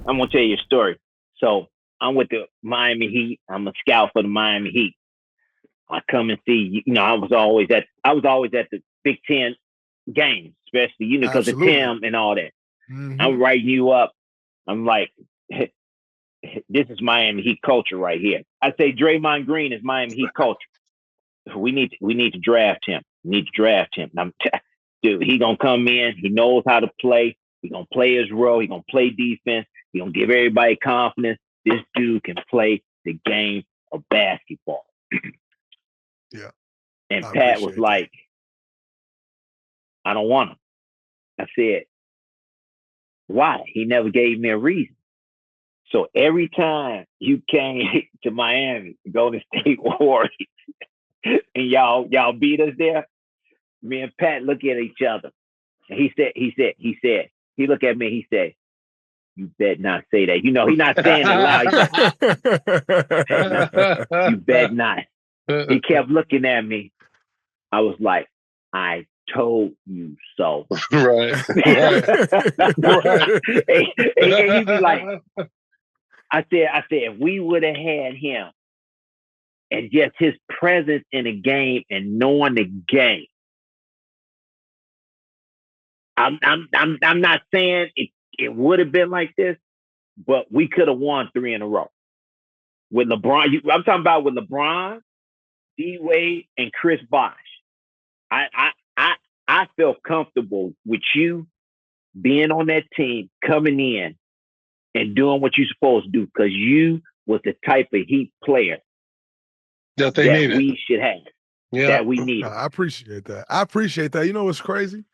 I'm gonna tell you a story. So I'm with the Miami Heat. I'm a scout for the Miami Heat. I come and see. I was always at the Big Ten games, especially because of Absolutely. Tim and all that. Hmm. I'm writing you up. I'm like, this is Miami Heat culture right here. I say Draymond Green is Miami Heat culture. We need to draft him. We need to draft him. Dude, he gonna come in. He knows how to play. He gonna play his role. He gonna play defense. He gonna give everybody confidence. This dude can play the game of basketball. Yeah, And I Pat was appreciate that. like, I don't want him. I said, why? He never gave me a reason. So every time you came to Miami, Golden State Warriors, and y'all beat us there, me and Pat look at each other. And he looked at me, he said, you bet not say that. He's not saying it loud. He's like, bet not. You bet not. He kept looking at me. I was like, I told you so. Right, right, right. And he'd be like, I said, if we would have had him and just his presence in the game and knowing the game, I'm not saying it would have been like this, but we could have won 3 in a row with LeBron. I'm talking about with LeBron, D Wade, and Chris Bosh. I I I I feel comfortable with you being on that team, coming in and doing what you're supposed to do because you was the type of Heat player That they that needed. we should have, Yeah. that we No, needed. I appreciate that. I appreciate that. You know what's crazy?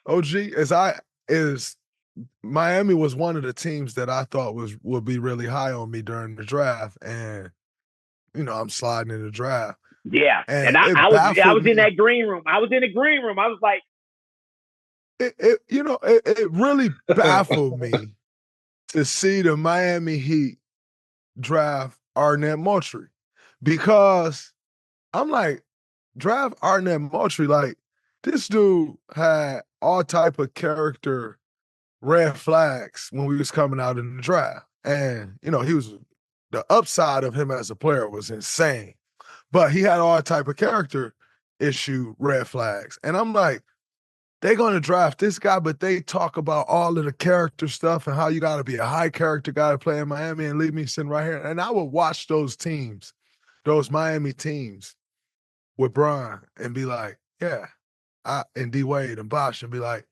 OG, is Miami was one of the teams that I thought would be really high on me during the draft. And, I'm sliding in the draft. Yeah, and And I, it I was I baffled was in me. that green room. I was in the green room. I was like, It really baffled me to see the Miami Heat draft Arnett Moultrie because I'm like, draft Arnett Moultrie, like this dude had all type of character red flags when we was coming out in the draft. And, he was the upside of him as a player was insane. But he had all type of character issue red flags. And I'm like, they're gonna draft this guy, but they talk about all of the character stuff and how you gotta be a high character guy to play in Miami and leave me sitting right here. And I would watch those teams, those Miami teams with Brian and be like, yeah, and D Wade and Bosh and be like,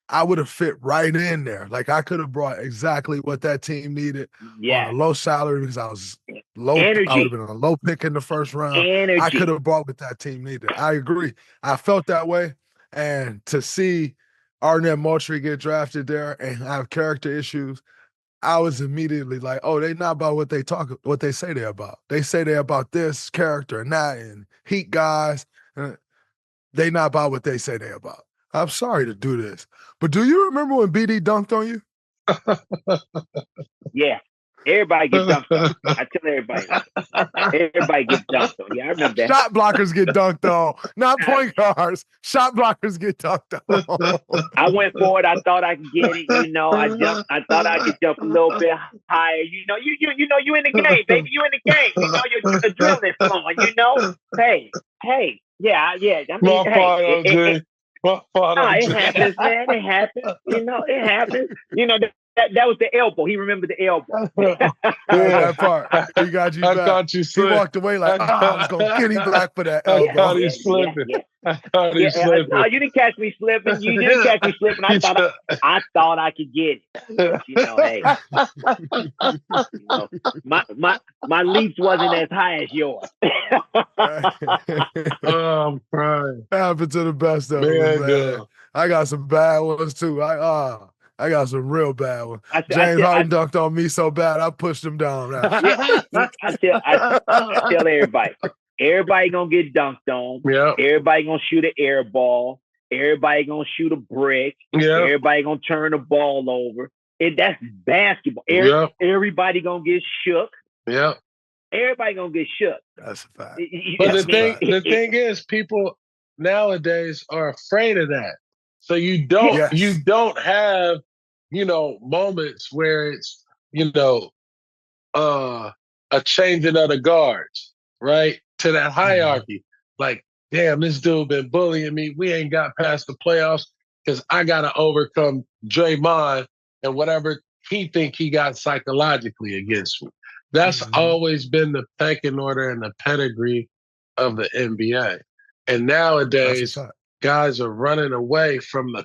I would have fit right in there. Like I could have brought exactly what that team needed on a yeah, low salary because I was low. I would have energy, been a low pick in the first round. I could energy. have brought what that team needed. I agree. I felt that way. And to see Arnett Moultrie get drafted there and have character issues, I was immediately like, oh, they not about what they say they're about. They say they're about this character and that and Heat guys. They not about what they say they're about. I'm sorry to do this, but do you remember when BD dunked on you? Yeah, everybody get dunked on. I tell everybody, everybody get dunked on. Yeah, I remember that. Shot blockers get dunked on, not point guards. Shot blockers get dunked on. I went for it. I thought I could get it. I jumped. I thought I could jump a little bit higher. You in the game, baby. You in the game. Your adrenaline flowing. Hey. Yeah. I mean, My hey, fault, OG. My fault, it OG. happens, man. It happens. It happens. That was the elbow. He remembered the elbow. That part. He got you I back. thought you He slipped. walked away like, I was going to get him back for that I elbow. thought he slipping. Yeah. I thought he slipping. No, you didn't catch me slipping. You didn't catch me slipping. I thought I could get it. But hey, my leaps wasn't as high as yours. Oh, I'm crying. Happened to the best of Man, us, man. I got some bad ones too. I got some real bad ones. James Harden dunked on me so bad, I pushed him down. I tell everybody gonna get dunked on. Yep. Everybody gonna shoot an air ball. Everybody gonna shoot a brick. Yep. Everybody gonna turn the ball over. That's basketball. Everybody gonna get shook. Yep. Everybody gonna get shook. That's a fact. But the thing is, people nowadays are afraid of that. So you don't have, moments where it's, a changing of the guards, right? To that hierarchy. Like, damn, this dude been bullying me. We ain't got past the playoffs because I got to overcome Draymond and whatever he think he got psychologically against me. That's always been the pecking order and the pedigree of the NBA. And nowadays, guys are running away from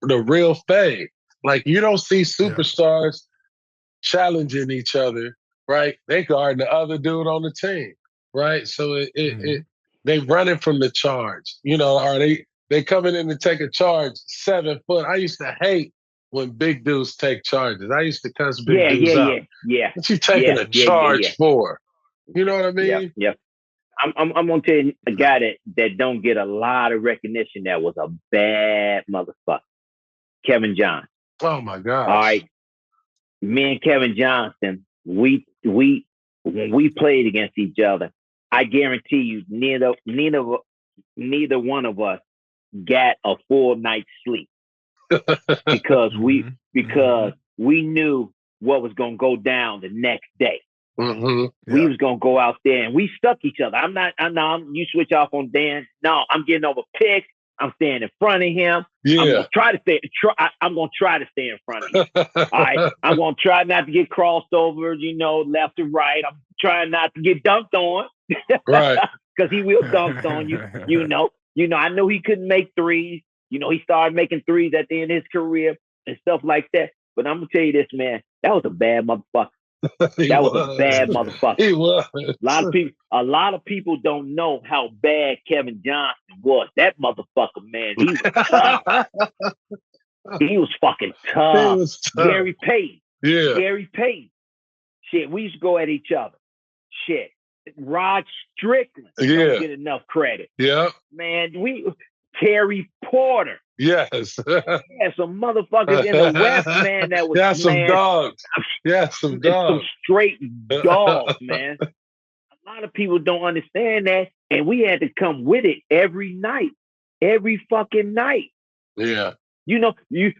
the real fame. Like, you don't see superstars challenging each other, right? They guard the other dude on the team, right? So they running from the charge, or they coming in to take a charge 7 foot. I used to hate when big dudes take charges. I used to cuss big dudes out. Yeah. What you taking a charge for? You know what I mean? Yeah. I'm gonna tell you a guy that don't get a lot of recognition that was a bad motherfucker. Kevin Johnson. Oh my gosh. All right. Me and Kevin Johnson, when we played against each other, I guarantee you neither one of us got a full night's sleep because we knew what was gonna go down the next day. We was gonna go out there and we stuck each other. You switch off on Dan. No, I'm getting over picks. I'm staying in front of him. Yeah. I'm gonna try to stay in front of him. All right. I'm gonna try not to get crossed over, left and right. I'm trying not to get dunked on. Right. Because he will dunk on you. I know he couldn't make threes. He started making threes at the end of his career and stuff like that. But I'm gonna tell you this, man, that was a bad motherfucker. That was a bad motherfucker. He was. A lot of people don't know how bad Kevin Johnson was. That motherfucker, man, he was tough. He was fucking tough. He was tough. Gary Payton. Yeah. Gary Payton. Shit, we used to go at each other. Shit. Rod Strickland don't get enough credit. Yeah. Man, Terry Porter. Yes. Some motherfuckers in the West, man, that was some dogs. Some dogs. Some straight dogs, man. A lot of people don't understand that, and we had to come with it every night, every fucking night. Yeah. Now you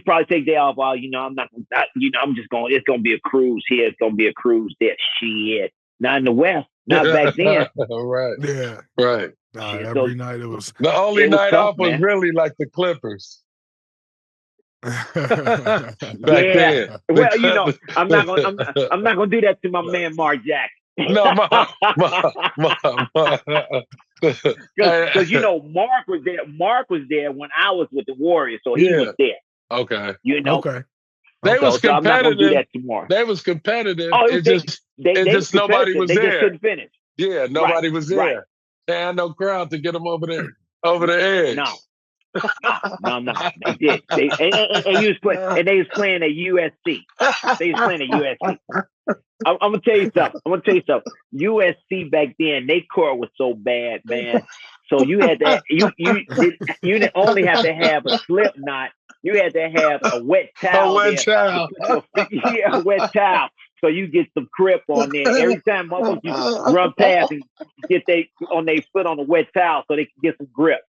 probably take day off. I'm not. I'm just going. It's going to be a cruise here. It's going to be a cruise there. Shit. Not in the West. Not back then. Right. Yeah. Right. Every night it was. The only night off was really like the Clippers. Back then. Well, I'm not gonna do that to my man Mark Jackson. No, because Mark was there. Mark was there when I was with the Warriors, so he was there. Okay. Okay. They was competitive. I'm not gonna do that tomorrow. They was competitive. Oh, just nobody was there. They just couldn't finish. Yeah, nobody was there. Right. They had no crowd to get them over the edge. No. They did. They was playing at USC. They was playing at USC. I'm gonna tell you something. USC back then, their court was so bad, man. So you had to you didn't only have to have a slip knot. You had to have a wet towel. A wet towel. A wet towel. So you get some grip on there. Every time motherfuckers run past and get on their foot on a wet towel so they can get some grip.